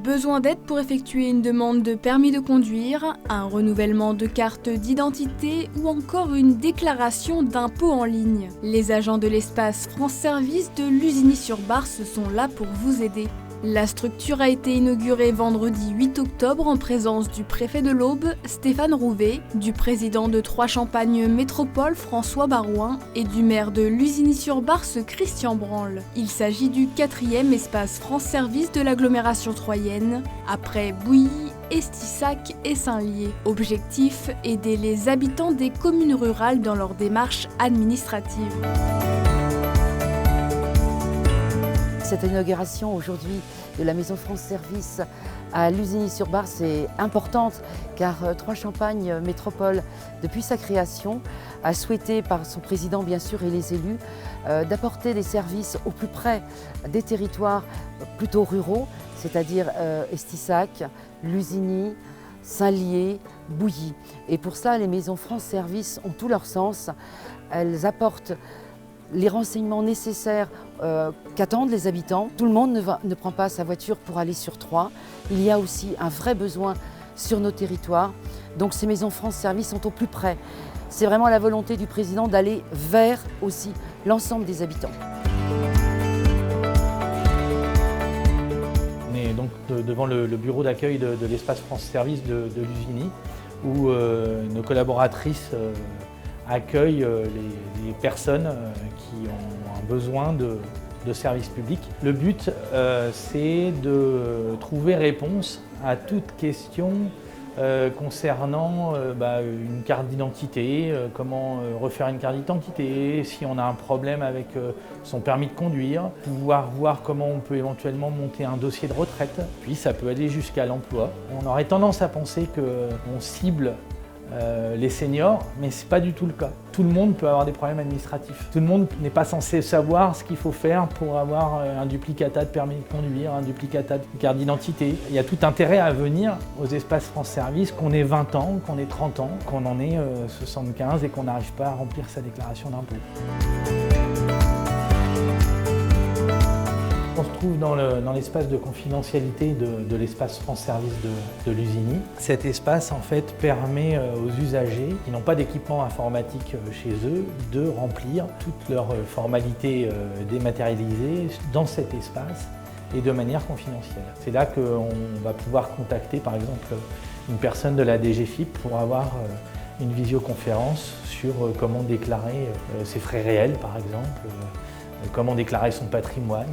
besoin d'aide pour effectuer une demande de permis de conduire, un renouvellement de carte d'identité ou encore une déclaration d'impôt en ligne. Les agents de l'espace France Service de Lusigny-sur-Barse sont là pour vous aider. La structure a été inaugurée vendredi 8 octobre en présence du préfet de l'Aube, Stéphane Rouvet, du président de Troyes-Champagne Métropole, François Barouin, et du maire de Lusigny-sur-Barse, Christian Branle. Il s'agit du 4e espace France Service de l'agglomération troyenne, après Bouilly, Estissac et Saint-Lié. Objectif, aider les habitants des communes rurales dans leur démarche administrative. Cette inauguration aujourd'hui de la Maison France Service à Lusigny-sur-Barse est importante car Troyes-Champagne Métropole, depuis sa création, a souhaité par son président bien sûr et les élus d'apporter des services au plus près des territoires plutôt ruraux, c'est-à-dire Estissac, Lusigny, Saint-Lié, Bouilly. Et pour ça, les Maisons France Service ont tout leur sens. Elles apportent les renseignements nécessaires qu'attendent les habitants. Tout le monde ne prend pas sa voiture pour aller sur Troyes. Il y a aussi un vrai besoin sur nos territoires. Donc ces Maisons France Service sont au plus près. C'est vraiment la volonté du président d'aller vers aussi l'ensemble des habitants. On est donc devant le bureau d'accueil de l'espace France Service de Lusigny où nos collaboratrices accueille les personnes qui ont un besoin de services publics. Le but, c'est de trouver réponse à toute question concernant une carte d'identité, comment refaire une carte d'identité, si on a un problème avec son permis de conduire, pouvoir voir comment on peut éventuellement monter un dossier de retraite, puis ça peut aller jusqu'à l'emploi. On aurait tendance à penser qu'on cible les seniors, mais ce n'est pas du tout le cas. Tout le monde peut avoir des problèmes administratifs. Tout le monde n'est pas censé savoir ce qu'il faut faire pour avoir un duplicata de permis de conduire, un duplicata de carte d'identité. Il y a tout intérêt à venir aux espaces France Service, qu'on ait 20 ans, qu'on ait 30 ans, qu'on en ait 75 et qu'on n'arrive pas à remplir sa déclaration d'impôt. On se trouve dans l'espace de confidentialité de l'espace France Service de Lusigny. Cet espace en fait permet aux usagers qui n'ont pas d'équipement informatique chez eux de remplir toutes leurs formalités dématérialisées dans cet espace et de manière confidentielle. C'est là qu'on va pouvoir contacter par exemple une personne de la DGFiP pour avoir une visioconférence sur comment déclarer ses frais réels par exemple, comment déclarer son patrimoine.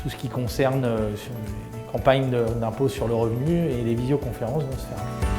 Tout ce qui concerne les campagnes d'impôt sur le revenu et les visioconférences vont se faire.